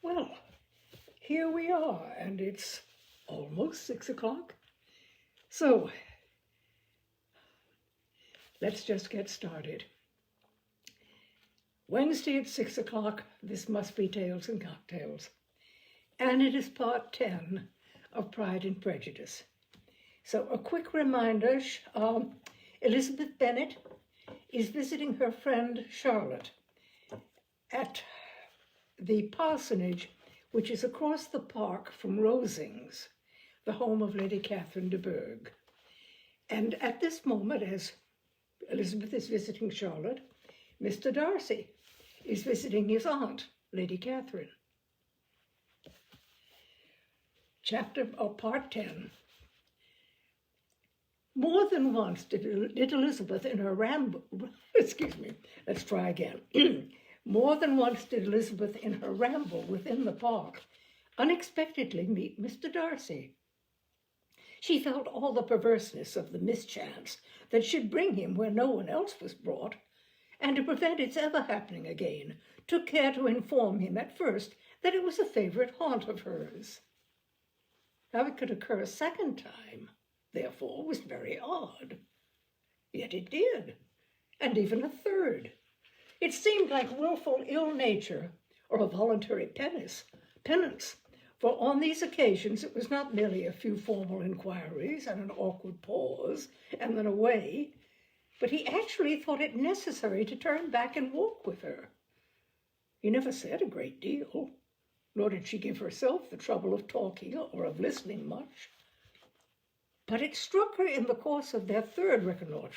Well, here we are, and it's almost 6 o'clock. So, let's just get started. Wednesday at 6 o'clock, this must be Tales and Cocktails. And it is part 10 of Pride and Prejudice. So a quick reminder, Elizabeth Bennet is visiting her friend Charlotte at the parsonage, which is across the park from Rosings, the home of Lady Catherine de Bourgh. And at this moment, as Elizabeth is visiting Charlotte, Mr. Darcy is visiting his aunt, Lady Catherine. Part 10. More than once did Elizabeth in her ramble, More than once did Elizabeth in her ramble within the park unexpectedly meet Mr. Darcy. She felt all the perverseness of the mischance that should bring him where no one else was brought, and to prevent its ever happening again, took care to inform him at first that it was a favorite haunt of hers. How it could occur a second time, therefore, was very odd. Yet it did, and even a third. It seemed like wilful ill nature or a voluntary penance, for on these occasions it was not merely a few formal inquiries and an awkward pause, and then away, but he actually thought it necessary to turn back and walk with her. He never said a great deal, nor did she give herself the trouble of talking or of listening much. But it struck her in the course of their third rencontre,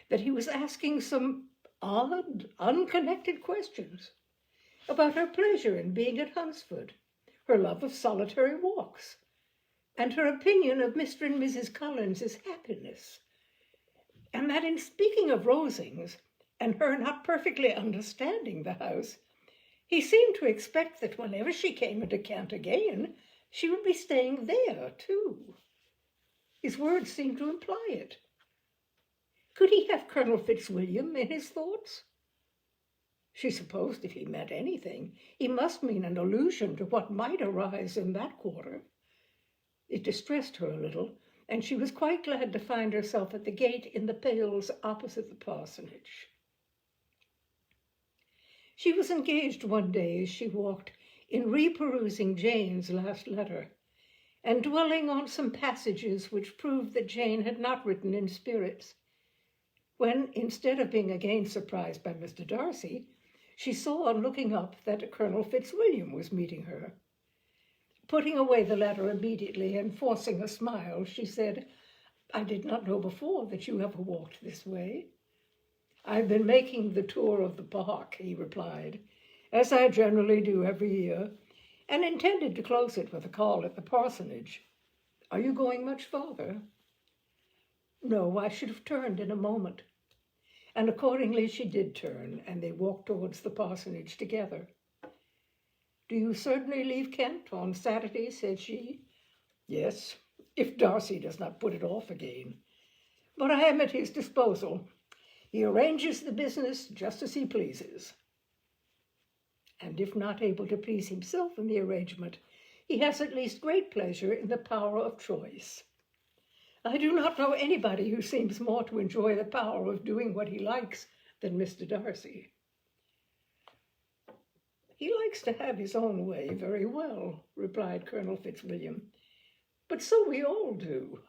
that he was asking some odd, unconnected questions about her pleasure in being at Hunsford, her love of solitary walks, and her opinion of Mr. and Mrs. Collins's happiness, and that in speaking of Rosings, and her not perfectly understanding the house, he seemed to expect that whenever she came into Kent again, she would be staying there, too. His words seemed to imply it. Could he have Colonel Fitzwilliam in his thoughts? She supposed if he meant anything, he must mean an allusion to what might arise in that quarter. It distressed her a little, and she was quite glad to find herself at the gate in the Pales opposite the parsonage. She was engaged one day as she walked in reperusing Jane's last letter, and dwelling on some passages which proved that Jane had not written in spirits, when, instead of being again surprised by Mr. Darcy, she saw on looking up that Colonel Fitzwilliam was meeting her. Putting away the letter immediately and forcing a smile, she said, "I did not know before that you ever walked this way." "I've been making the tour of the park," he replied, "as I generally do every year, and intended to close it with a call at the parsonage. Are you going much farther?" "No, I should have turned in a moment." And accordingly she did turn, and they walked towards the parsonage together. "Do you certainly leave Kent on Saturday?" said she. "Yes, if Darcy does not put it off again. But I am at his disposal. He arranges the business just as he pleases. And if not able to please himself in the arrangement, he has at least great pleasure in the power of choice. I do not know anybody who seems more to enjoy the power of doing what he likes than Mr. Darcy." "He likes to have his own way very well," replied Colonel Fitzwilliam, "but so we all do.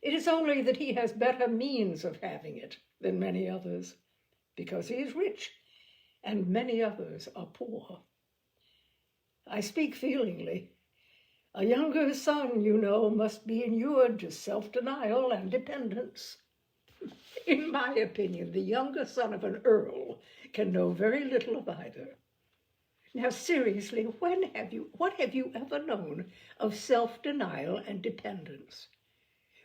It is only that he has better means of having it than many others, because he is rich, and many others are poor. I speak feelingly. A younger son, you know, must be inured to self-denial and dependence. In my opinion, the younger son of an earl can know very little of either. Now, seriously, what have you ever known of self-denial and dependence?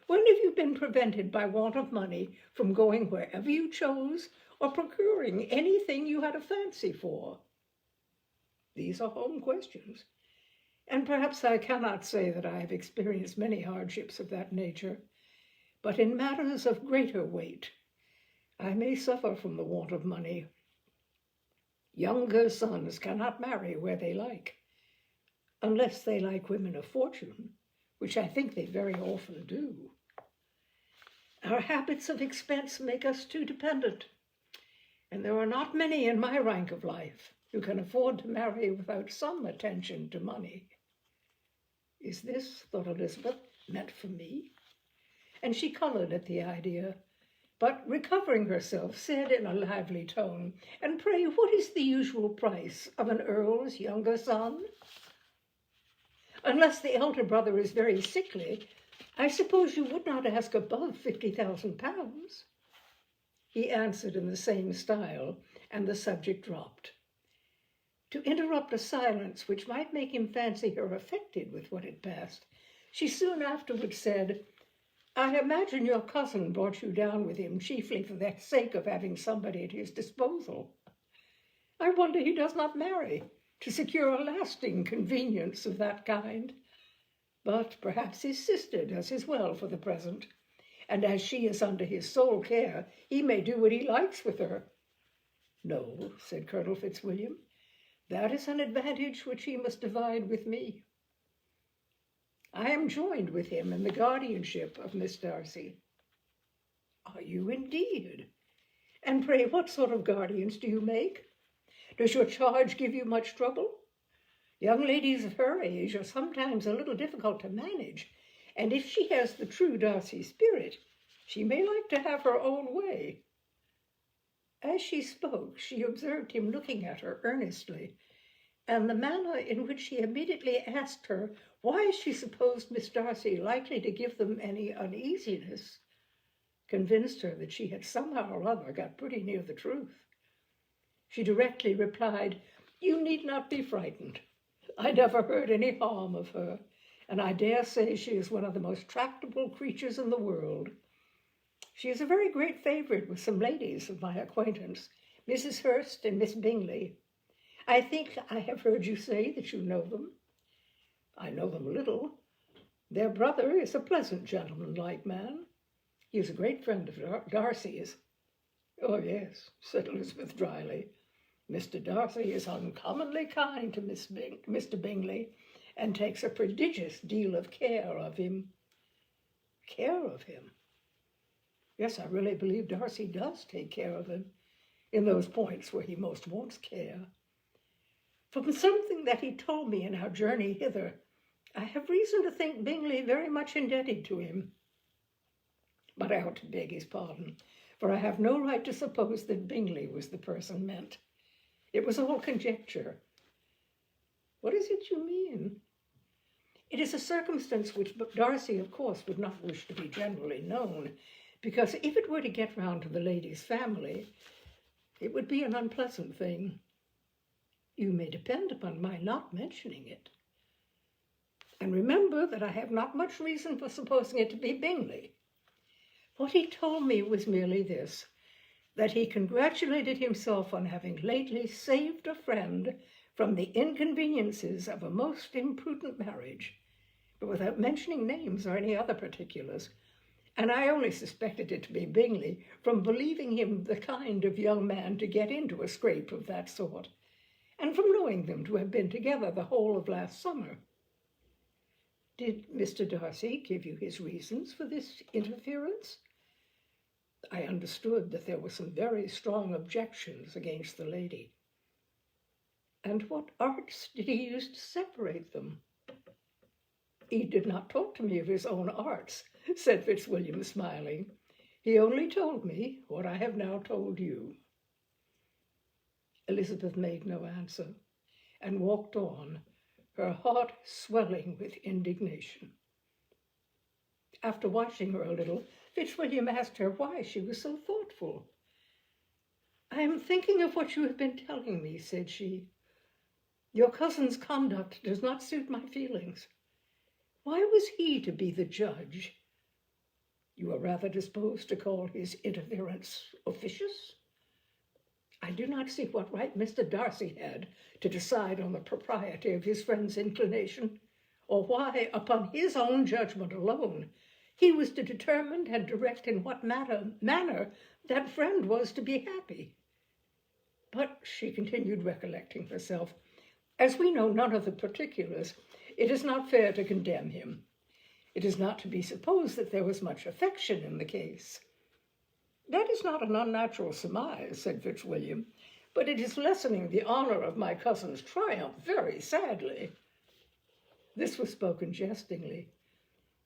When have you been prevented by want of money from going wherever you chose or procuring anything you had a fancy for? These are home questions, and perhaps I cannot say that I have experienced many hardships of that nature, but in matters of greater weight, I may suffer from the want of money. Younger sons cannot marry where they like, unless they like women of fortune, which I think they very often do. Our habits of expense make us too dependent, and there are not many in my rank of life who can afford to marry without some attention to money. Is this, thought Elizabeth, meant for me? And she colored at the idea, but recovering herself, said in a lively tone, "And pray, what is the usual price of an earl's younger son?" "Unless the elder brother is very sickly, I suppose you would not ask above £50,000. He answered in the same style, and the subject dropped. To interrupt a silence which might make him fancy her affected with what had passed, she soon afterwards said, "I imagine your cousin brought you down with him chiefly for the sake of having somebody at his disposal. I wonder he does not marry to secure a lasting convenience of that kind. But perhaps his sister does as well for the present, and as she is under his sole care, he may do what he likes with her." "No," said Colonel Fitzwilliam, "that is an advantage which he must divide with me. I am joined with him in the guardianship of Miss Darcy." "Are you indeed? And pray, what sort of guardians do you make? Does your charge give you much trouble? Young ladies of her age are sometimes a little difficult to manage, and if she has the true Darcy spirit, she may like to have her own way." As she spoke, she observed him looking at her earnestly, and the manner in which he immediately asked her why she supposed Miss Darcy likely to give them any uneasiness convinced her that she had somehow or other got pretty near the truth. She directly replied, "You need not be frightened. I never heard any harm of her, and I dare say she is one of the most tractable creatures in the world. She is a very great favorite with some ladies of my acquaintance, Mrs. Hurst and Miss Bingley. I think I have heard you say that you know them." "I know them a little. Their brother is a pleasant gentleman-like man. He is a great friend of Darcy's." "Oh, yes," said Elizabeth dryly. "Mr. Darcy is uncommonly kind to Mr. Bingley, and takes a prodigious deal of care of him." "Care of him?" "Yes, I really believe Darcy does take care of him in those points where he most wants care. From something that he told me in our journey hither, I have reason to think Bingley very much indebted to him. But I ought to beg his pardon, for I have no right to suppose that Bingley was the person meant. It was all conjecture." "What is it you mean?" "It is a circumstance which Darcy, of course, would not wish to be generally known, because if it were to get round to the lady's family, it would be an unpleasant thing. You may depend upon my not mentioning it. And remember that I have not much reason for supposing it to be Bingley. What he told me was merely this, that he congratulated himself on having lately saved a friend from the inconveniences of a most imprudent marriage, but without mentioning names or any other particulars, and I only suspected it to be Bingley from believing him the kind of young man to get into a scrape of that sort, and from knowing them to have been together the whole of last summer." "Did Mr. Darcy give you his reasons for this interference?" "I understood that there were some very strong objections against the lady." "And what arts did he use to separate them?" "He did not talk to me of his own arts," said Fitzwilliam, smiling. "He only told me what I have now told you." Elizabeth made no answer, and walked on, her heart swelling with indignation. After watching her a little, Fitzwilliam asked her why she was so thoughtful. "I am thinking of what you have been telling me," said she. "Your cousin's conduct does not suit my feelings. Why was he to be the judge? You are rather disposed to call his interference officious? I do not see what right Mr. Darcy had to decide on the propriety of his friend's inclination, or why, upon his own judgment alone, he was to determine and direct in what manner that friend was to be happy. But she continued, recollecting herself, as we know none of the particulars, it is not fair to condemn him. It is not to be supposed that there was much affection in the case. That is not an unnatural surmise, said Fitzwilliam, but it is lessening the honor of my cousin's triumph very sadly. This was spoken jestingly,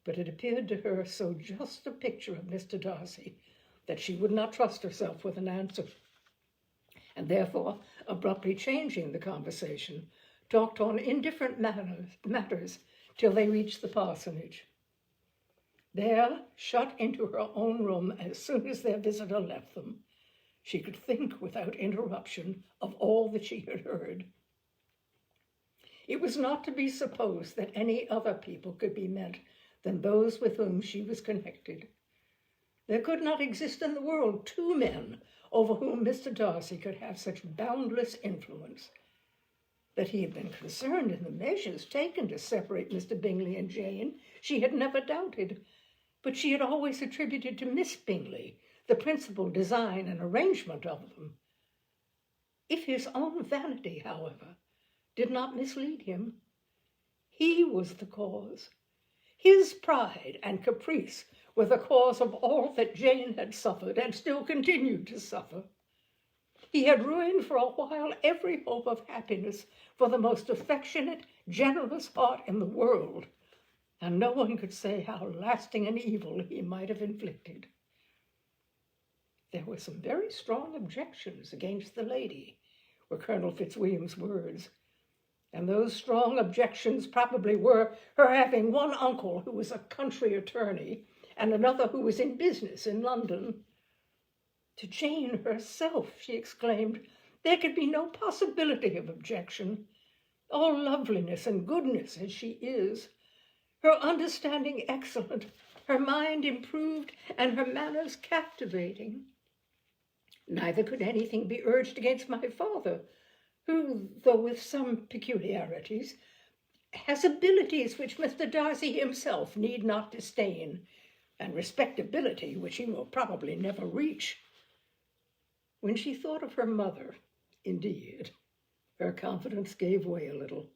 but it appeared to her so just a picture of Mr. Darcy that she would not trust herself with an answer, and therefore, abruptly changing the conversation, talked on indifferent matters till they reached the parsonage. There, shut into her own room as soon as their visitor left them, she could think without interruption of all that she had heard. It was not to be supposed that any other people could be meant than those with whom she was connected. There could not exist in the world two men over whom Mr. Darcy could have such boundless influence. That he had been concerned in the measures taken to separate Mr. Bingley and Jane, she had never doubted, but she had always attributed to Miss Bingley the principal design and arrangement of them. If his own vanity, however, did not mislead him, he was the cause. His pride and caprice were the cause of all that Jane had suffered and still continued to suffer. He had ruined for a while every hope of happiness for the most affectionate, generous heart in the world, and no one could say how lasting an evil he might have inflicted. There were some very strong objections against the lady, were Colonel Fitzwilliam's words, and those strong objections probably were her having one uncle who was a country attorney and another who was in business in London. To Jane herself, she exclaimed, there could be no possibility of objection. All loveliness and goodness as she is, her understanding excellent, her mind improved, and her manners captivating. Neither could anything be urged against my father, who, though with some peculiarities, has abilities which Mr. Darcy himself need not disdain, and respectability which he will probably never reach. When she thought of her mother, indeed, her confidence gave way a little,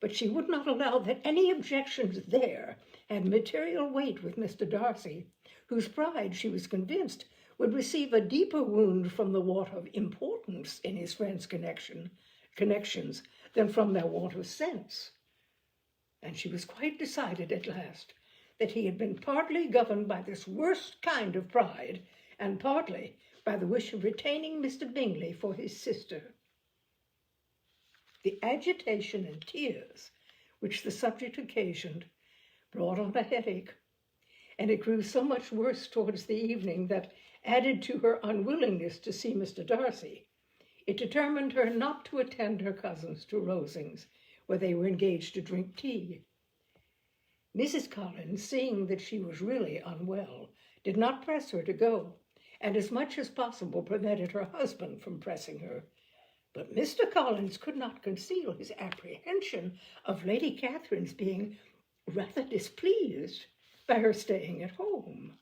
but she would not allow that any objections there had material weight with Mr. Darcy, whose pride, she was convinced, would receive a deeper wound from the want of importance in his friends' connections than from their want of sense. And she was quite decided at last that he had been partly governed by this worst kind of pride, and partly by the wish of retaining Mr. Bingley for his sister. The agitation and tears which the subject occasioned brought on a headache, and it grew so much worse towards the evening that, added to her unwillingness to see Mr. Darcy, it determined her not to attend her cousins to Rosings, where they were engaged to drink tea. Mrs. Collins, seeing that she was really unwell, did not press her to go, and as much as possible prevented her husband from pressing her. But Mr. Collins could not conceal his apprehension of Lady Catherine's being rather displeased by her staying at home.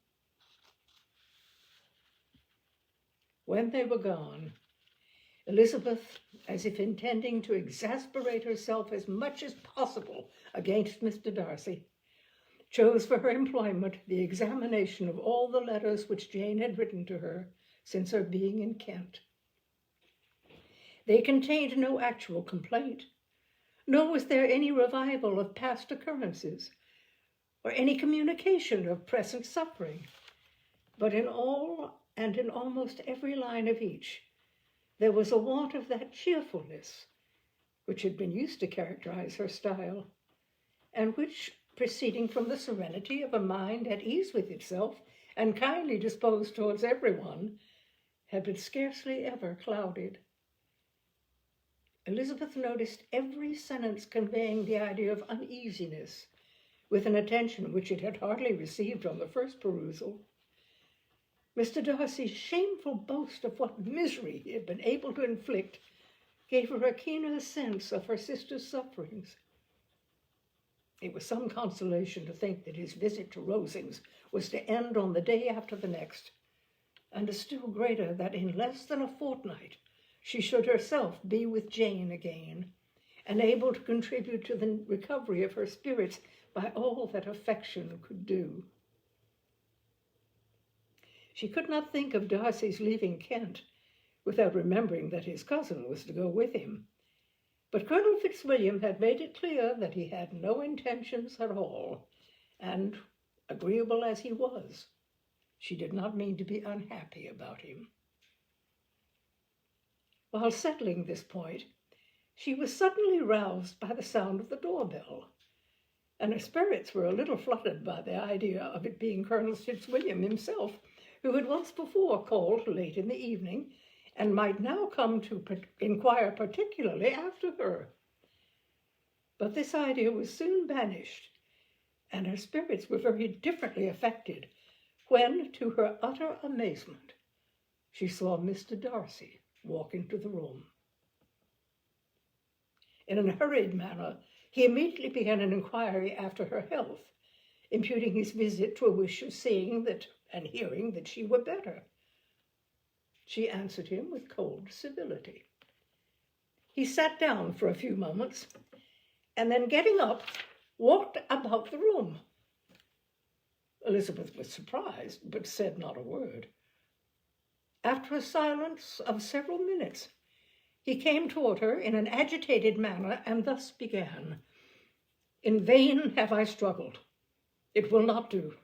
When they were gone, Elizabeth, as if intending to exasperate herself as much as possible against Mr. Darcy, chose for her employment the examination of all the letters which Jane had written to her since her being in Kent. They contained no actual complaint, nor was there any revival of past occurrences, or any communication of present suffering. But in all, and in almost every line of each, there was a want of that cheerfulness which had been used to characterize her style, and which, proceeding from the serenity of a mind at ease with itself and kindly disposed towards everyone, had been scarcely ever clouded. Elizabeth noticed every sentence conveying the idea of uneasiness, with an attention which it had hardly received on the first perusal. Mr. Darcy's shameful boast of what misery he had been able to inflict gave her a keener sense of her sister's sufferings. It was some consolation to think that his visit to Rosings was to end on the day after the next, and a still greater that in less than a fortnight she should herself be with Jane again, and able to contribute to the recovery of her spirits by all that affection could do. She could not think of Darcy's leaving Kent without remembering that his cousin was to go with him. But Colonel Fitzwilliam had made it clear that he had no intentions at all, and, agreeable as he was, she did not mean to be unhappy about him. While settling this point, she was suddenly roused by the sound of the doorbell, and her spirits were a little fluttered by the idea of it being Colonel Fitzwilliam himself, who had once before called late in the evening, and might now come to inquire particularly after her. But this idea was soon banished, and her spirits were very differently affected when, to her utter amazement, she saw Mr. Darcy walk into the room. In a hurried manner, he immediately began an inquiry after her health, imputing his visit to a wish of seeing that and hearing that she were better. She answered him with cold civility. He sat down for a few moments, and then getting up, walked about the room. Elizabeth was surprised, but said not a word. After a silence of several minutes, he came toward her in an agitated manner, and thus began. "In vain have I struggled. It will not do.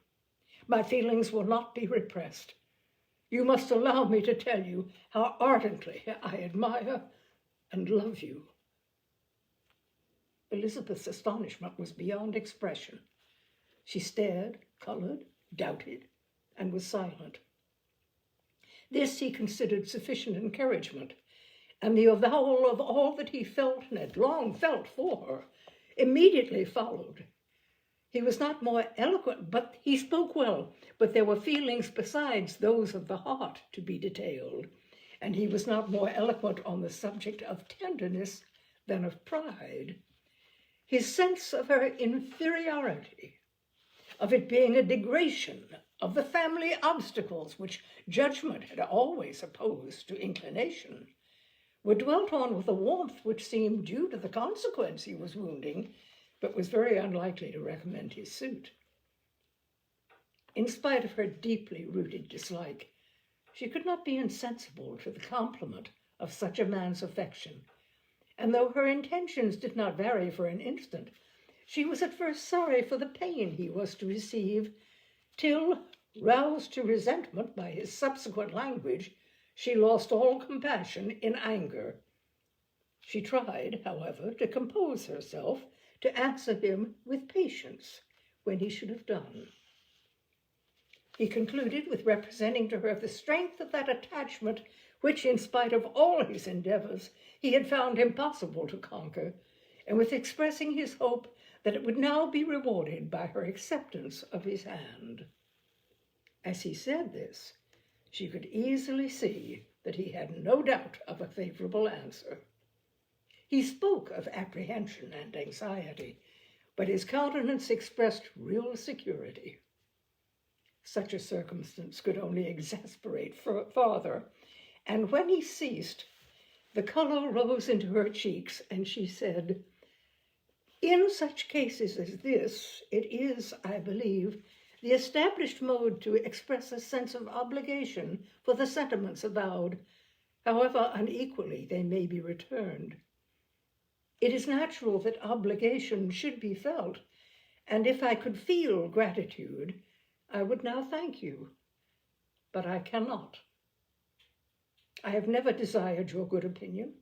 My feelings will not be repressed. You must allow me to tell you how ardently I admire and love you." Elizabeth's astonishment was beyond expression. She stared, colored, doubted, and was silent. This he considered sufficient encouragement, and the avowal of all that he felt and had long felt for her immediately followed. He was not more eloquent, but he spoke well, but there were feelings besides those of the heart to be detailed, and he was not more eloquent on the subject of tenderness than of pride. His sense of her inferiority, of it being a degradation of the family obstacles which judgment had always opposed to inclination, were dwelt on with a warmth which seemed due to the consequence he was wounding, but was very unlikely to recommend his suit. In spite of her deeply rooted dislike, she could not be insensible to the compliment of such a man's affection, and though her intentions did not vary for an instant, she was at first sorry for the pain he was to receive, till, roused to resentment by his subsequent language, she lost all compassion in anger. She tried, however, to compose herself, to answer him with patience when he should have done. He concluded with representing to her the strength of that attachment which, in spite of all his endeavors, he had found impossible to conquer, and with expressing his hope that it would now be rewarded by her acceptance of his hand. As he said this, she could easily see that he had no doubt of a favorable answer. He spoke of apprehension and anxiety, but his countenance expressed real security. Such a circumstance could only exasperate farther, and when he ceased, the color rose into her cheeks, and she said, "In such cases as this, it is, I believe, the established mode to express a sense of obligation for the sentiments avowed, however unequally they may be returned. It is natural that obligation should be felt, and if I could feel gratitude, I would now thank you, but I cannot. I have never desired your good opinion,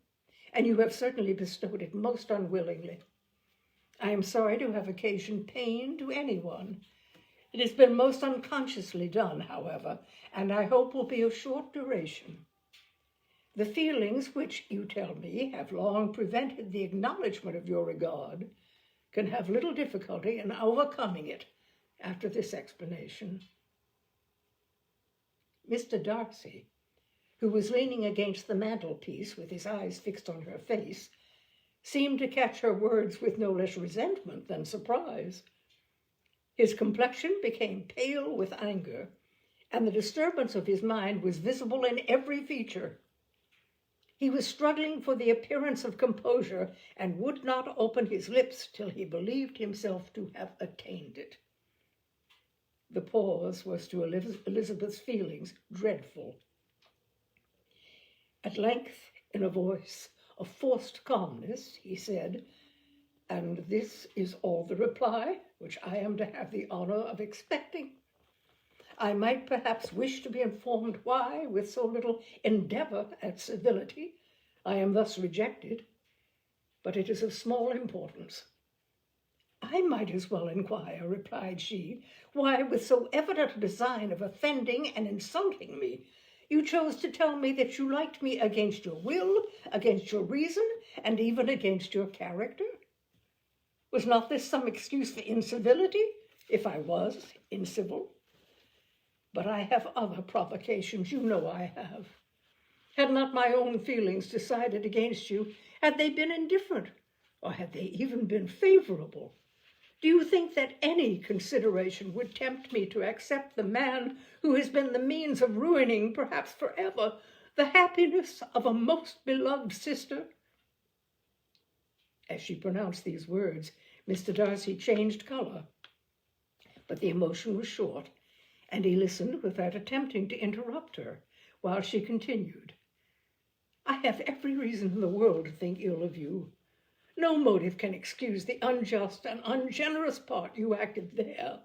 and you have certainly bestowed it most unwillingly. I am sorry to have occasioned pain to anyone. It has been most unconsciously done, however, and I hope will be of short duration. The feelings which, you tell me, have long prevented the acknowledgment of your regard can have little difficulty in overcoming it after this explanation." Mr. Darcy, who was leaning against the mantelpiece with his eyes fixed on her face, seemed to catch her words with no less resentment than surprise. His complexion became pale with anger, and the disturbance of his mind was visible in every feature. He was struggling for the appearance of composure and would not open his lips till he believed himself to have attained it. The pause was to Elizabeth's feelings dreadful. At length, in a voice of forced calmness, he said, "And this is all the reply which I am to have the honor of expecting? I might perhaps wish to be informed why, with so little endeavor at civility, I am thus rejected, but it is of small importance." "I might as well inquire," replied she, "why, with so evident a design of offending and insulting me, you chose to tell me that you liked me against your will, against your reason, and even against your character. Was not this some excuse for incivility, if I was incivil? But I have other provocations, you know I have. Had not my own feelings decided against you, had they been indifferent, or had they even been favorable, do you think that any consideration would tempt me to accept the man who has been the means of ruining, perhaps forever, the happiness of a most beloved sister?" As she pronounced these words, Mr. Darcy changed color, but the emotion was short, and he listened without attempting to interrupt her, while she continued, "I have every reason in the world to think ill of you. No motive can excuse the unjust and ungenerous part you acted there.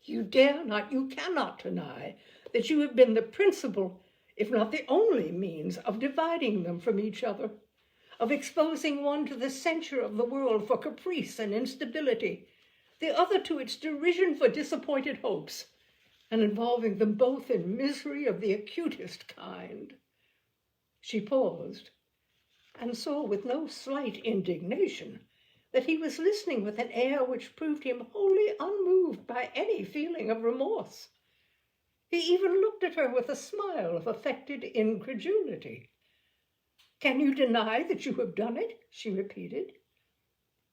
You dare not, you cannot deny that you have been the principal, if not the only means of dividing them from each other, of exposing one to the censure of the world for caprice and instability, the other to its derision for disappointed hopes, and involving them both in misery of the acutest kind." She paused, and saw with no slight indignation that he was listening with an air which proved him wholly unmoved by any feeling of remorse. He even looked at her with a smile of affected incredulity. "Can you deny that you have done it?" she repeated.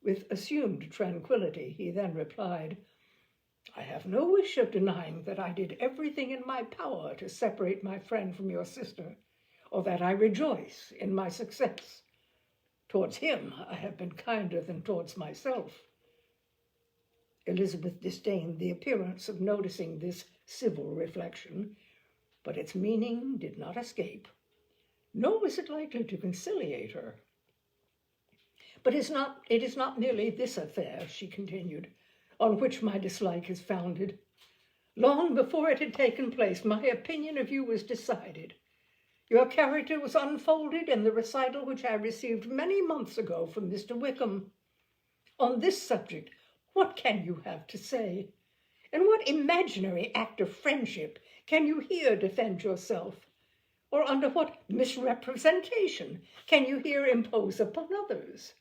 With assumed tranquillity, he then replied, "I have no wish of denying that I did everything in my power to separate my friend from your sister, or that I rejoice in my success. Towards him I have been kinder than towards myself." Elizabeth disdained the appearance of noticing this civil reflection, but its meaning did not escape, nor was it likely to conciliate her. "But it is not merely this affair," she continued, "on which my dislike is founded. Long before it had taken place, my opinion of you was decided. Your character was unfolded in the recital which I received many months ago from Mr. Wickham. On this subject, what can you have to say? In what imaginary act of friendship can you here defend yourself? Or under what misrepresentation can you here impose upon others?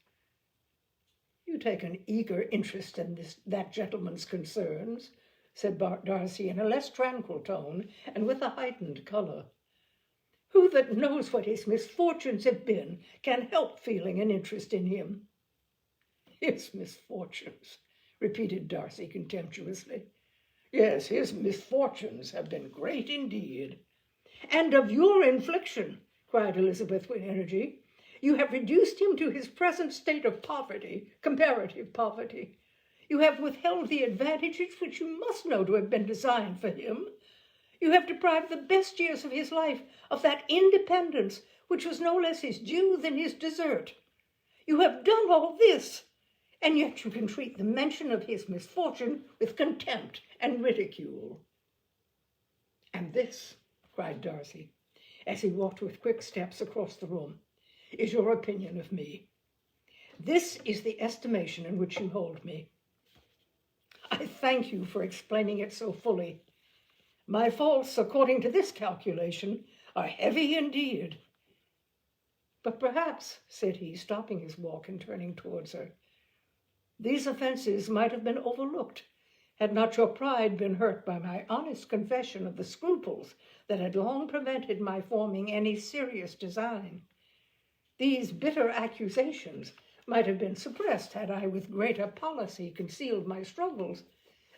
You take an eager interest in that gentleman's concerns," said Darcy in a less tranquil tone and with a heightened color. "Who that knows what his misfortunes have been can help feeling an interest in him?" "His misfortunes," repeated Darcy contemptuously. "Yes, his misfortunes have been great indeed." "And of your infliction," cried Elizabeth with energy. "You have reduced him to his present state of poverty, comparative poverty. You have withheld the advantages which you must know to have been designed for him. You have deprived the best years of his life of that independence which was no less his due than his desert. You have done all this, and yet you can treat the mention of his misfortune with contempt and ridicule." "And this," cried Darcy, as he walked with quick steps across the room, "is your opinion of me. This is the estimation in which you hold me. I thank you for explaining it so fully. My faults, according to this calculation, are heavy indeed. But perhaps," said he, stopping his walk and turning towards her, "these offenses might have been overlooked, had not your pride been hurt by my honest confession of the scruples that had long prevented my forming any serious design. These bitter accusations might have been suppressed had I with greater policy concealed my struggles,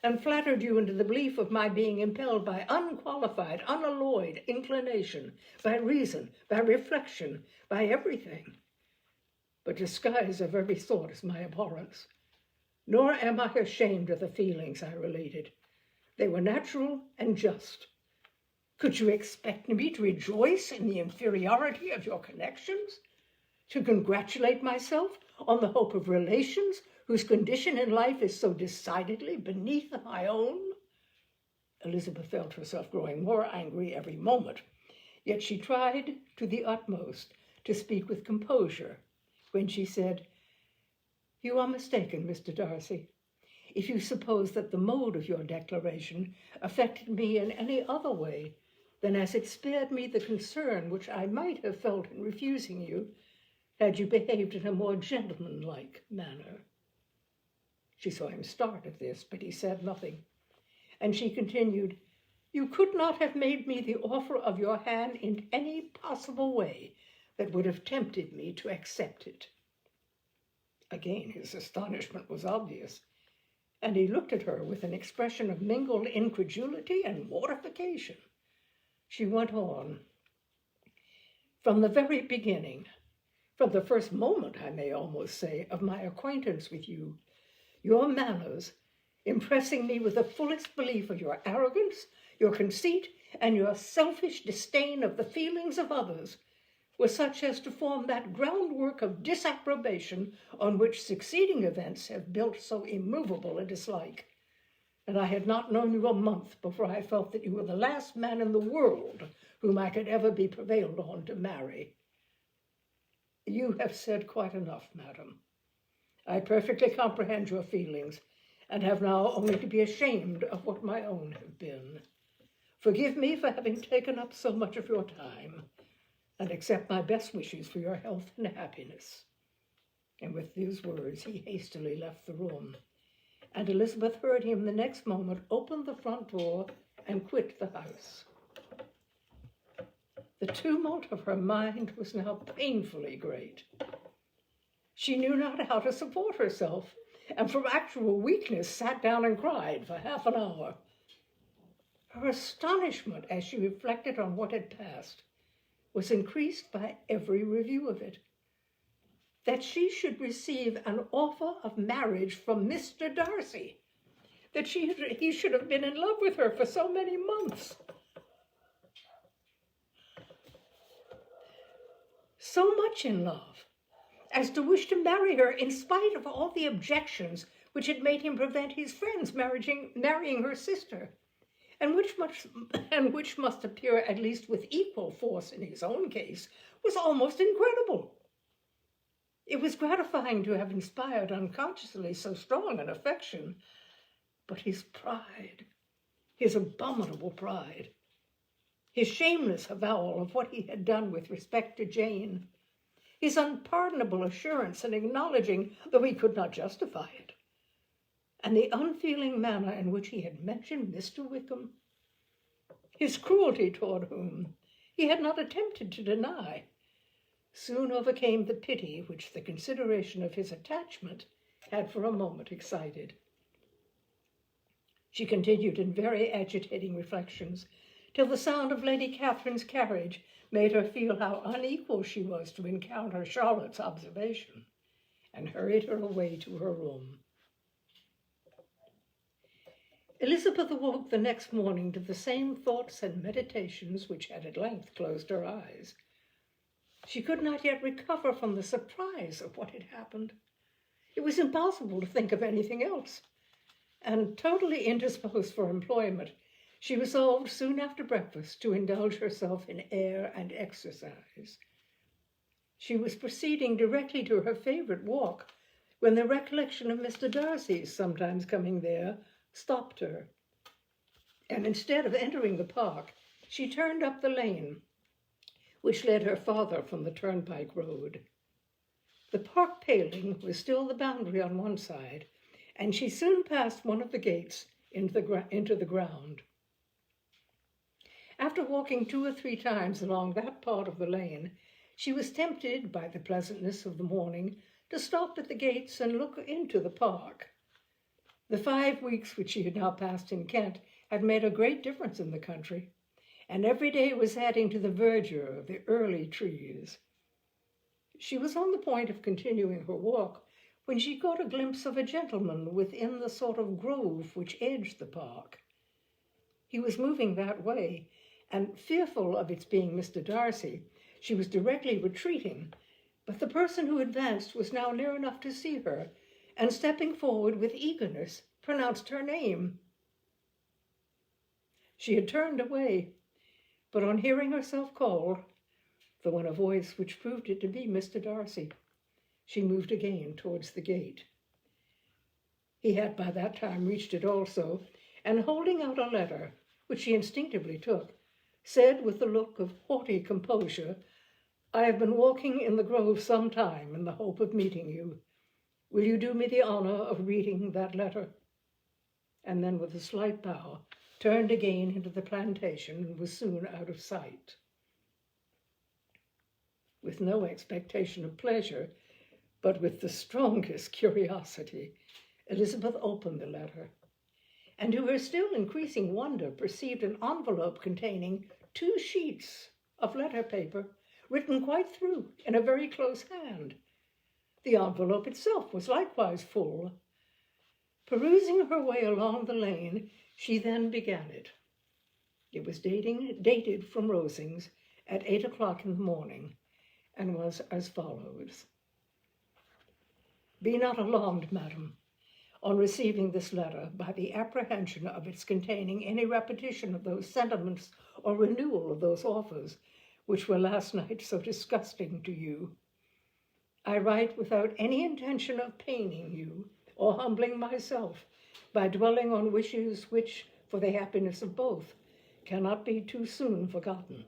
and flattered you into the belief of my being impelled by unqualified, unalloyed inclination, by reason, by reflection, by everything. But disguise of every sort is my abhorrence. Nor am I ashamed of the feelings I related. They were natural and just. Could you expect me to rejoice in the inferiority of your connections? To congratulate myself on the hope of relations whose condition in life is so decidedly beneath my own? Elizabeth felt herself growing more angry every moment, yet she tried to the utmost to speak with composure when she said, "You are mistaken, Mr. Darcy, if you suppose that the mode of your declaration affected me in any other way than as it spared me the concern which I might have felt in refusing you had you behaved in a more gentlemanlike manner." She saw him start at this, but he said nothing, and she continued, "You could not have made me the offer of your hand in any possible way that would have tempted me to accept it." Again his astonishment was obvious, and he looked at her with an expression of mingled incredulity and mortification. She went on, "From the very beginning, from the first moment, I may almost say, of my acquaintance with you, your manners, impressing me with the fullest belief of your arrogance, your conceit, and your selfish disdain of the feelings of others, were such as to form that groundwork of disapprobation on which succeeding events have built so immovable a dislike. And I had not known you a month before I felt that you were the last man in the world whom I could ever be prevailed on to marry. You have said quite enough, madam. I perfectly comprehend your feelings, and have now only to be ashamed of what my own have been. Forgive me for having taken up so much of your time, and accept my best wishes for your health and happiness." And with these words he hastily left the room, and Elizabeth heard him the next moment open the front door and quit the house. The tumult of her mind was now painfully great. She knew not how to support herself, and from actual weakness sat down and cried for half an hour. Her astonishment as she reflected on what had passed was increased by every review of it. That she should receive an offer of marriage from Mr. Darcy, that he should have been in love with her for so many months, so much in love, as to wish to marry her in spite of all the objections which had made him prevent his friends marrying her sister, and which must appear at least with equal force in his own case, was almost incredible. It was gratifying to have inspired unconsciously so strong an affection, but his pride, his abominable pride, his shameless avowal of what he had done with respect to Jane, his unpardonable assurance in acknowledging, though he could not justify it, and the unfeeling manner in which he had mentioned Mr. Wickham, his cruelty toward whom he had not attempted to deny, soon overcame the pity which the consideration of his attachment had for a moment excited. She continued in very agitating reflections till the sound of Lady Catherine's carriage made her feel how unequal she was to encounter Charlotte's observation, and hurried her away to her room. Elizabeth awoke the next morning to the same thoughts and meditations which had at length closed her eyes. She could not yet recover from the surprise of what had happened. It was impossible to think of anything else, and totally indisposed for employment, she resolved soon after breakfast to indulge herself in air and exercise. She was proceeding directly to her favorite walk when the recollection of Mr. Darcy's sometimes coming there stopped her, and instead of entering the park, she turned up the lane which led her farther from the turnpike road. The park paling was still the boundary on one side, and she soon passed one of the gates into the ground. After walking 2 or 3 times along that part of the lane, she was tempted by the pleasantness of the morning to stop at the gates and look into the park. The 5 weeks which she had now passed in Kent had made a great difference in the country, and every day was adding to the verdure of the early trees. She was on the point of continuing her walk when she caught a glimpse of a gentleman within the sort of grove which edged the park. He was moving that way, and fearful of its being Mr. Darcy, she was directly retreating, but the person who advanced was now near enough to see her, and stepping forward with eagerness, pronounced her name. She had turned away, but on hearing herself called, though in a voice which proved it to be Mr. Darcy, she moved again towards the gate. He had by that time reached it also, and holding out a letter, which she instinctively took, said with a look of haughty composure, "I have been walking in the grove some time in the hope of meeting you. Will you do me the honor of reading that letter?" And then with a slight bow, turned again into the plantation and was soon out of sight. With no expectation of pleasure, but with the strongest curiosity, Elizabeth opened the letter, and to her still increasing wonder perceived an envelope containing 2 sheets of letter paper, written quite through in a very close hand. The envelope itself was likewise full. Perusing her way along the lane, she then began it. It was dated from Rosings at 8 o'clock in the morning, and was as follows. "Be not alarmed, madam, on receiving this letter by the apprehension of its containing any repetition of those sentiments or renewal of those offers which were last night so disgusting to you. I write without any intention of paining you or humbling myself by dwelling on wishes which, for the happiness of both, cannot be too soon forgotten.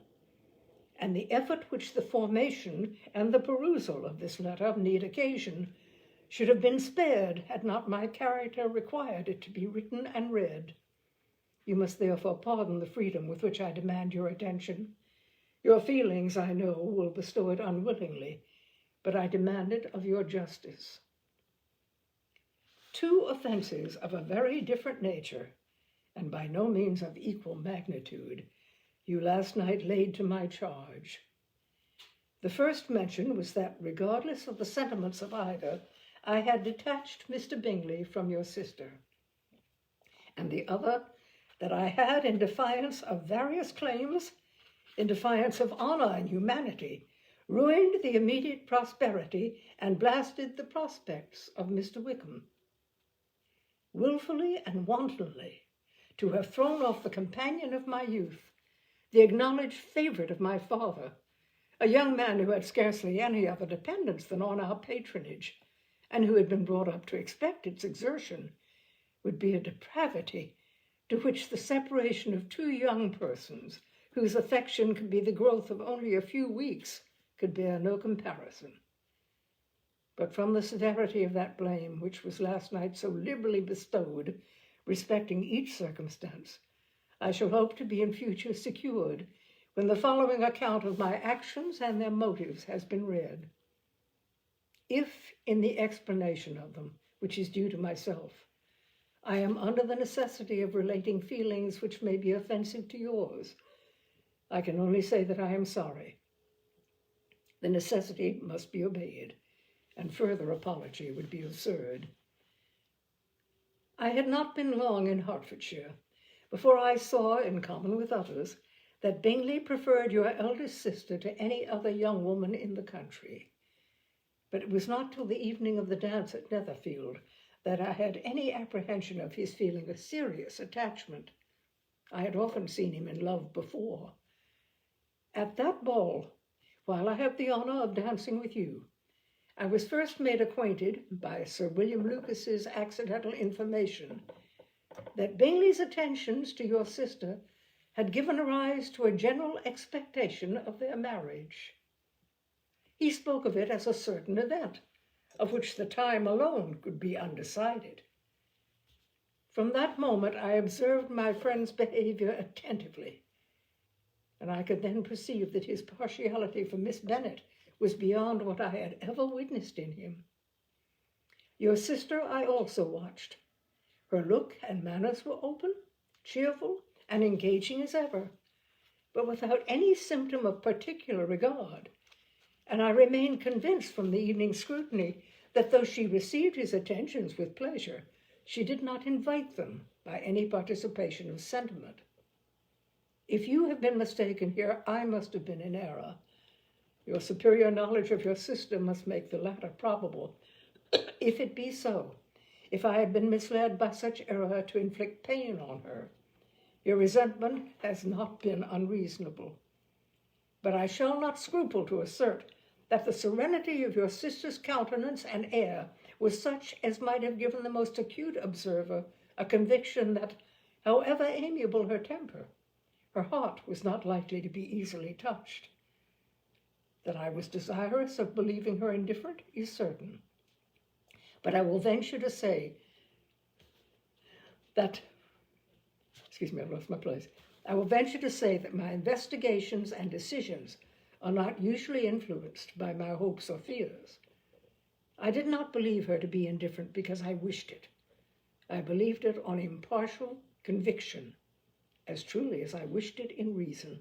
And the effort which the formation and the perusal of this letter need occasion should have been spared had not my character required it to be written and read. You must therefore pardon the freedom with which I demand your attention. Your feelings, I know, will bestow it unwillingly, but I demand it of your justice. 2 offenses of a very different nature, and by no means of equal magnitude, you last night laid to my charge. The first mentioned was that, regardless of the sentiments of either, I had detached Mr. Bingley from your sister, and the other, that I had, in defiance of various claims, in defiance of honor and humanity, ruined the immediate prosperity and blasted the prospects of Mr. Wickham. Willfully and wantonly, to have thrown off the companion of my youth, the acknowledged favorite of my father, a young man who had scarcely any other dependence than on our patronage, and who had been brought up to expect its exertion, would be a depravity to which the separation of 2 young persons, whose affection could be the growth of only a few weeks, could bear no comparison. But from the severity of that blame which was last night so liberally bestowed respecting each circumstance, I shall hope to be in future secured when the following account of my actions and their motives has been read. If, in the explanation of them, which is due to myself, I am under the necessity of relating feelings which may be offensive to yours, I can only say that I am sorry. The necessity must be obeyed, and further apology would be absurd. I had not been long in Hertfordshire before I saw, in common with others, that Bingley preferred your eldest sister to any other young woman in the country. But it was not till the evening of the dance at Netherfield that I had any apprehension of his feeling a serious attachment. I had often seen him in love before. At that ball, while I have the honor of dancing with you, I was first made acquainted, by Sir William Lucas's accidental information, that Bingley's attentions to your sister had given rise to a general expectation of their marriage. He spoke of it as a certain event, of which the time alone could be undecided. From that moment I observed my friend's behavior attentively, and I could then perceive that his partiality for Miss Bennet was beyond what I had ever witnessed in him. Your sister I also watched. Her look and manners were open, cheerful, and engaging as ever, but without any symptom of particular regard, and I remained convinced from the evening's scrutiny that though she received his attentions with pleasure, she did not invite them by any participation of sentiment. If you have been mistaken here, I must have been in error. Your superior knowledge of your sister must make the latter probable. If it be so, if I have been misled by such error to inflict pain on her, your resentment has not been unreasonable. But I shall not scruple to assert that the serenity of your sister's countenance and air was such as might have given the most acute observer a conviction that, however amiable her temper, her heart was not likely to be easily touched. That I was desirous of believing her indifferent is certain, but I will venture to say that, I've lost my place. I will venture to say that my investigations and decisions are not usually influenced by my hopes or fears. I did not believe her to be indifferent because I wished it. I believed it on impartial conviction, as truly as I wished it in reason.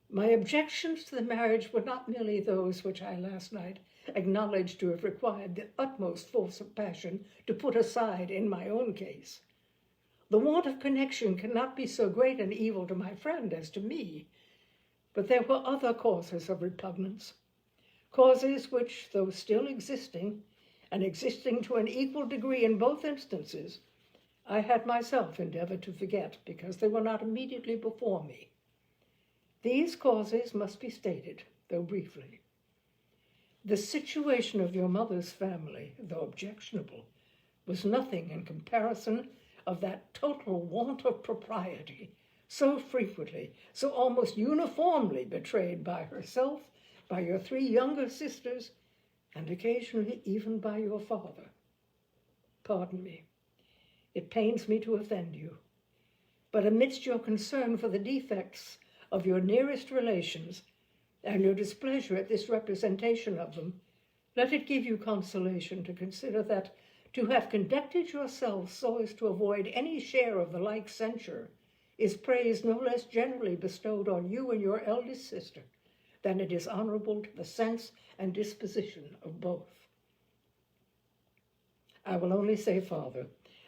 My objections to the marriage were not merely those which I last night acknowledged to have required the utmost force of passion to put aside in my own case. The want of connection cannot be so great an evil to my friend as to me, but there were other causes of repugnance, causes which, though still existing, and existing to an equal degree in both instances, I had myself endeavored to forget because they were not immediately before me. These causes must be stated, though briefly. The situation of your mother's family, though objectionable, was nothing in comparison of that total want of propriety so frequently, so almost uniformly betrayed by herself, by your 3 younger sisters, and occasionally even by your father. Pardon me. It pains me to offend you, but amidst your concern for the defects of your nearest relations and your displeasure at this representation of them, let it give you consolation to consider that to have conducted yourselves so as to avoid any share of the like censure is praise no less generally bestowed on you and your eldest sister than it is honorable to the sense and disposition of both. I will only say, Father,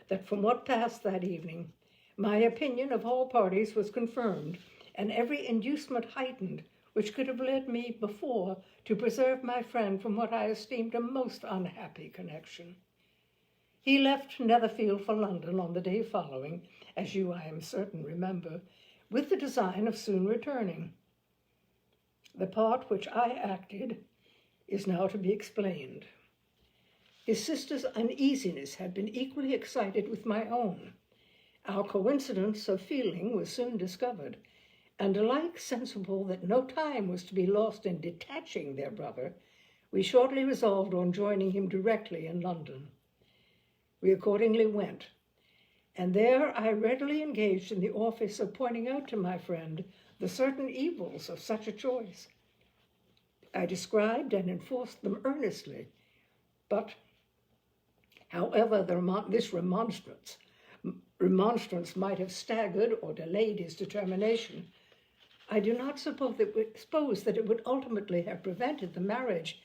that from what passed that evening, my opinion of all parties was confirmed, and every inducement heightened which could have led me before to preserve my friend from what I esteemed a most unhappy connection. He left Netherfield for London on the day following, as you, I am certain, remember, with the design of soon returning. The part which I acted is now to be explained. His sister's uneasiness had been equally excited with my own. Our coincidence of feeling was soon discovered, and alike sensible that no time was to be lost in detaching their brother, we shortly resolved on joining him directly in London. We accordingly went, and there I readily engaged in the office of pointing out to my friend the certain evils of such a choice. I described and enforced them earnestly, but however this remonstrance might have staggered or delayed his determination, I do not suppose that it would ultimately have prevented the marriage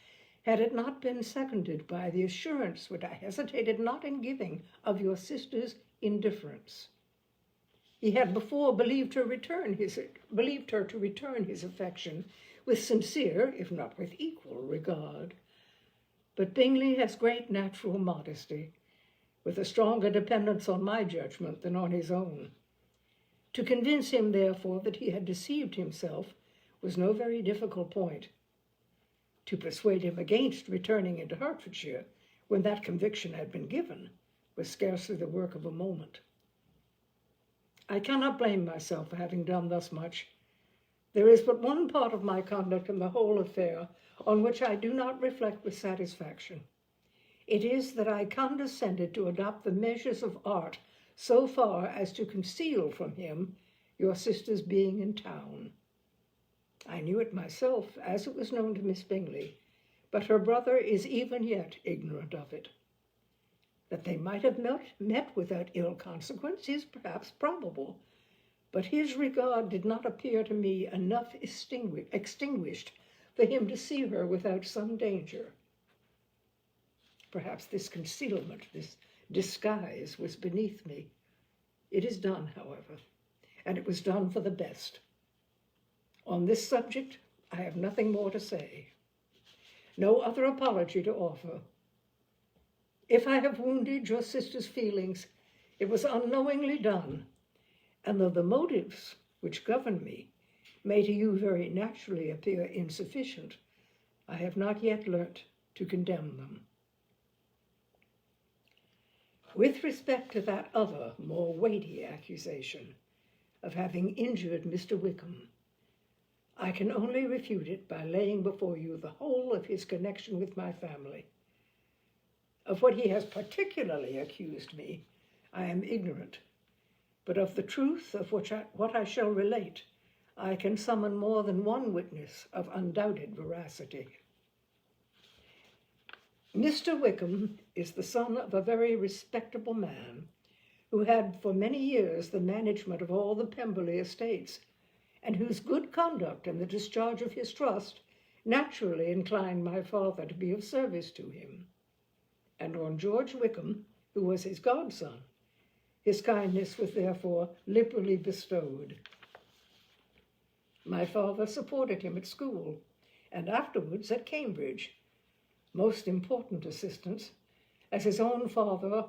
had it not been seconded by the assurance which I hesitated not in giving of your sister's indifference. He had before believed her to return his affection with sincere, if not with equal, regard. But Bingley has great natural modesty, with a stronger dependence on my judgment than on his own. To convince him, therefore, that he had deceived himself was no very difficult point. To persuade him against returning into Hertfordshire, when that conviction had been given, was scarcely the work of a moment. I cannot blame myself for having done thus much. There is but one part of my conduct in the whole affair on which I do not reflect with satisfaction. It is that I condescended to adopt the measures of art so far as to conceal from him your sister's being in town. I knew it myself, as it was known to Miss Bingley, but her brother is even yet ignorant of it. That they might have met without ill consequence is perhaps probable, but his regard did not appear to me enough extinguished for him to see her without some danger. Perhaps this concealment, this disguise, was beneath me. It is done, however, and it was done for the best. On this subject, I have nothing more to say, no other apology to offer. If I have wounded your sister's feelings, it was unknowingly done, and though the motives which govern me may to you very naturally appear insufficient, I have not yet learnt to condemn them. With respect to that other, more weighty accusation of having injured Mr. Wickham, I can only refute it by laying before you the whole of his connection with my family. Of what he has particularly accused me, I am ignorant, but of the truth of what I shall relate, I can summon more than one witness of undoubted veracity. Mr. Wickham is the son of a very respectable man who had for many years the management of all the Pemberley estates, and whose good conduct in the discharge of his trust naturally inclined my father to be of service to him. And on George Wickham, who was his godson, his kindness was therefore liberally bestowed. My father supported him at school, and afterwards at Cambridge, most important assistance, as his own father,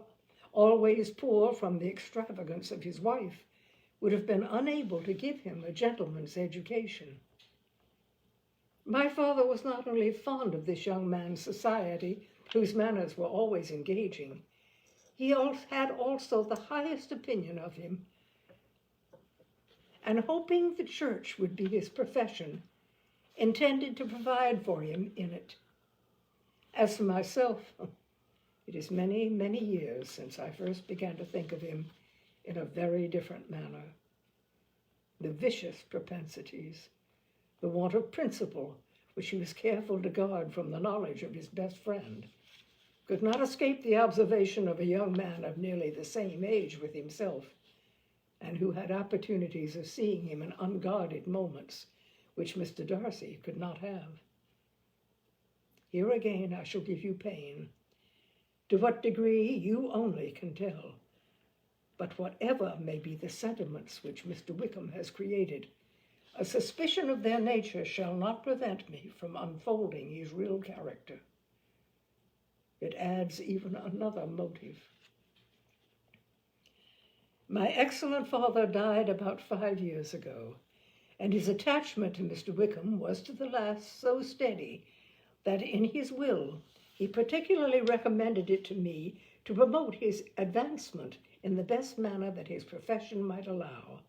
always poor from the extravagance of his wife, would have been unable to give him a gentleman's education. My father was not only fond of this young man's society, whose manners were always engaging, he had also the highest opinion of him, and hoping the church would be his profession, intended to provide for him in it. As for myself, it is many, many years since I first began to think of him in a very different manner. The vicious propensities, the want of principle, which he was careful to guard from the knowledge of his best friend, could not escape the observation of a young man of nearly the same age with himself, and who had opportunities of seeing him in unguarded moments, which Mr. Darcy could not have. Here again I shall give you pain. To what degree you only can tell. But whatever may be the sentiments which Mr. Wickham has created, a suspicion of their nature shall not prevent me from unfolding his real character. It adds even another motive. My excellent father died about 5 years ago, and his attachment to Mr. Wickham was to the last so steady that in his will he particularly recommended it to me to promote his advancement in the best manner that his profession might allow,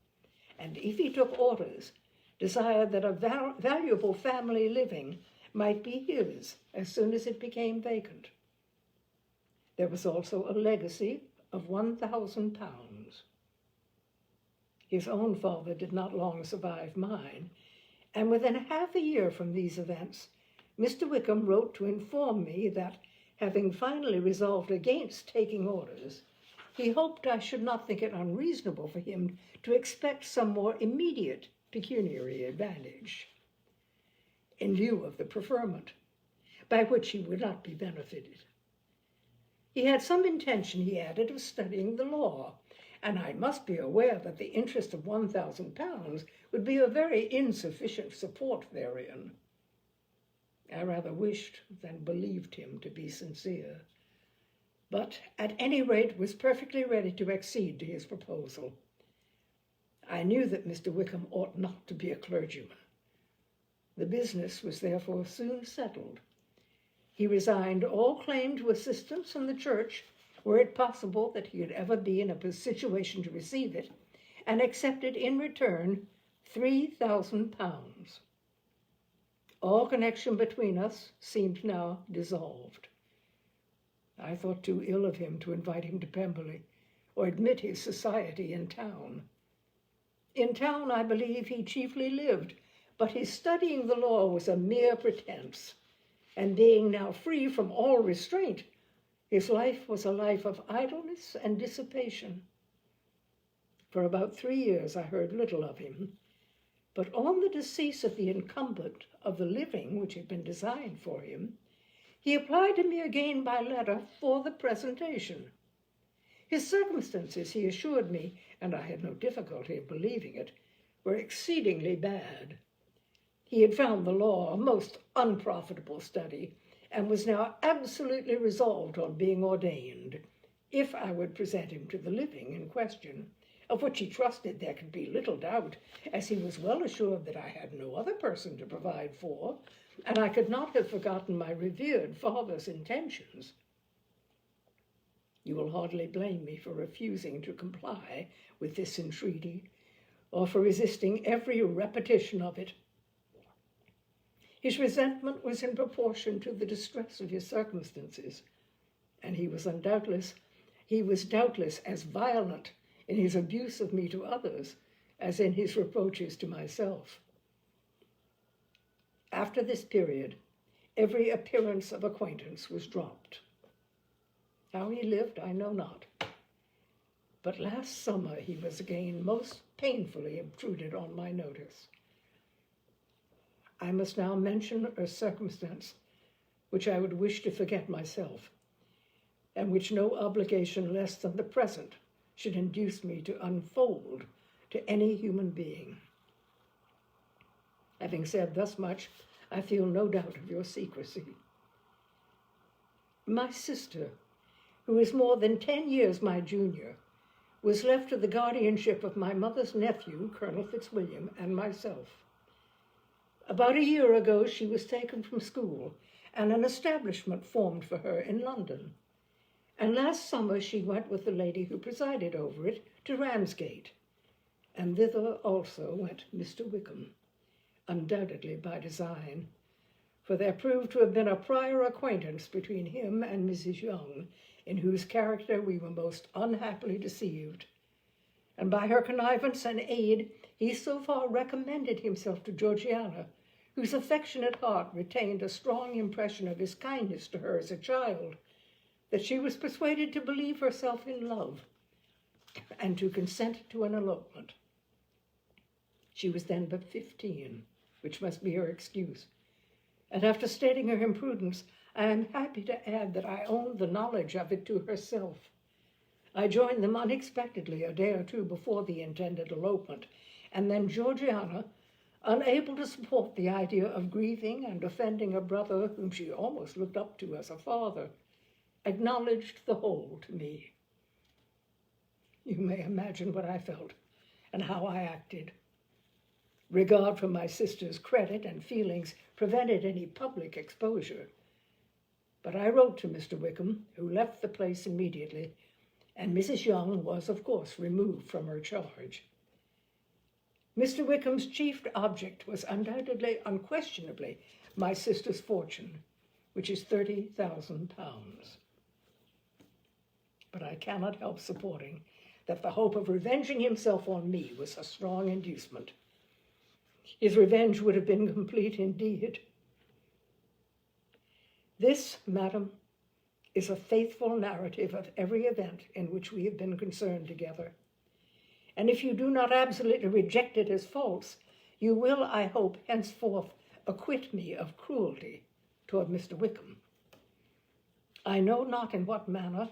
and if he took orders, desired that a valuable family living might be his as soon as it became vacant. There was also a legacy of £1,000. His own father did not long survive mine, and within half a year from these events, Mr. Wickham wrote to inform me that, having finally resolved against taking orders, he hoped I should not think it unreasonable for him to expect some more immediate pecuniary advantage, in lieu of the preferment, by which he would not be benefited. He had some intention, he added, of studying the law, and I must be aware that the interest of £1,000 would be a very insufficient support therein. I rather wished than believed him to be sincere, but at any rate was perfectly ready to accede to his proposal. I knew that Mr. Wickham ought not to be a clergyman. The business was therefore soon settled. He resigned all claim to assistance in the church, were it possible that he would ever be in a situation to receive it, and accepted in return £3,000. All connection between us seemed now dissolved. I thought too ill of him to invite him to Pemberley, or admit his society in town. In town, I believe, he chiefly lived, but his studying the law was a mere pretense, and being now free from all restraint, His life was a life of idleness and dissipation. For about 3 years I heard little of him, but on the decease of the incumbent of the living which had been designed for him, he applied to me again by letter for the presentation. His circumstances, he assured me, and I had no difficulty in believing it, were exceedingly bad. He had found the law a most unprofitable study, and was now absolutely resolved on being ordained, if I would present him to the living in question, of which he trusted there could be little doubt, as he was well assured that I had no other person to provide for, and I could not have forgotten my revered father's intentions. You will hardly blame me for refusing to comply with this entreaty, or for resisting every repetition of it. His resentment was in proportion to the distress of his circumstances, and he was doubtless as violent in his abuse of me to others as in his reproaches to myself. After this period, every appearance of acquaintance was dropped. How he lived, I know not, but last summer he was again most painfully obtruded on my notice. I must now mention a circumstance which I would wish to forget myself, and which no obligation less than the present should induce me to unfold to any human being. Having said thus much, I feel no doubt of your secrecy. My sister, who is more than 10 years my junior, was left to the guardianship of my mother's nephew, Colonel Fitzwilliam, and myself. About a year ago, she was taken from school, and an establishment formed for her in London. And last summer she went with the lady who presided over it to Ramsgate, and thither also went Mr. Wickham, undoubtedly by design, for there proved to have been a prior acquaintance between him and Mrs. Young, in whose character we were most unhappily deceived, and by her connivance and aid he so far recommended himself to Georgiana, whose affectionate heart retained a strong impression of his kindness to her as a child, that she was persuaded to believe herself in love and to consent to an elopement. She was then but 15, which must be her excuse, and after stating her imprudence, I am happy to add that I owned the knowledge of it to herself. I joined them unexpectedly a day or two before the intended elopement, and then Georgiana, unable to support the idea of grieving and offending a brother whom she almost looked up to as a father, acknowledged the whole to me. You may imagine what I felt and how I acted. Regard for my sister's credit and feelings prevented any public exposure. But I wrote to Mr. Wickham, who left the place immediately, and Mrs. Young was, of course, removed from her charge. Mr. Wickham's chief object was unquestionably, my sister's fortune, which is £30,000. But I cannot help supporting that the hope of revenging himself on me was a strong inducement. His revenge would have been complete indeed. This, madam, is a faithful narrative of every event in which we have been concerned together. And if you do not absolutely reject it as false, you will, I hope, henceforth acquit me of cruelty toward Mr. Wickham. I know not in what manner,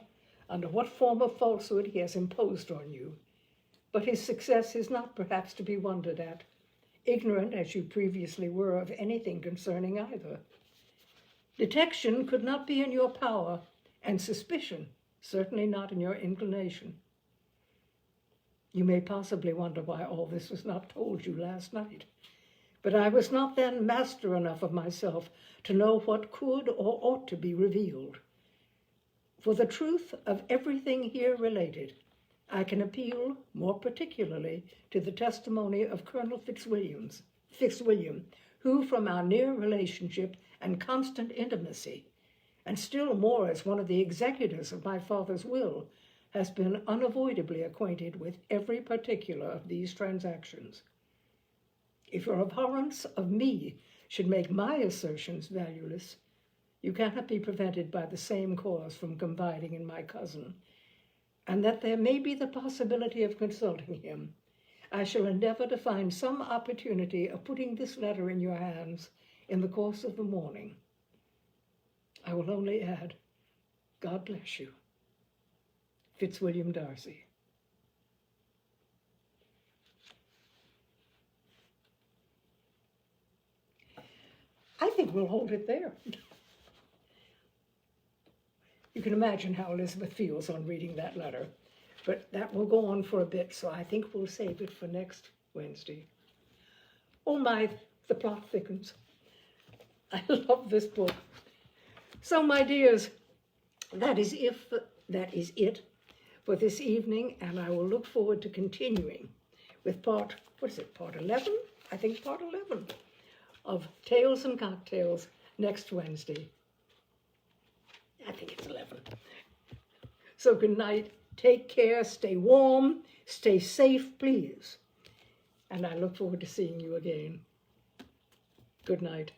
under what form of falsehood he has imposed on you, but his success is not perhaps to be wondered at, ignorant as you previously were of anything concerning either. Detection could not be in your power, and suspicion certainly not in your inclination. You may possibly wonder why all this was not told you last night, but I was not then master enough of myself to know what could or ought to be revealed. For the truth of everything here related, I can appeal more particularly to the testimony of Colonel Fitzwilliam, who, from our near relationship and constant intimacy, and still more as one of the executors of my father's will, has been unavoidably acquainted with every particular of these transactions. If your abhorrence of me should make my assertions valueless, you cannot be prevented by the same cause from confiding in my cousin, and that there may be the possibility of consulting him, I shall endeavor to find some opportunity of putting this letter in your hands in the course of the morning. I will only add, God bless you. Fitzwilliam Darcy. I think we'll hold it there. You can imagine how Elizabeth feels on reading that letter, but that will go on for a bit, so I think we'll save it for next Wednesday. Oh my, the plot thickens. I love this book. So, my dears, that is it for this evening, and I will look forward to continuing with part 11? I think part 11 of Tales and Cocktails next Wednesday. I think it's 11. So good night, take care, stay warm, stay safe, please. And I look forward to seeing you again. Good night.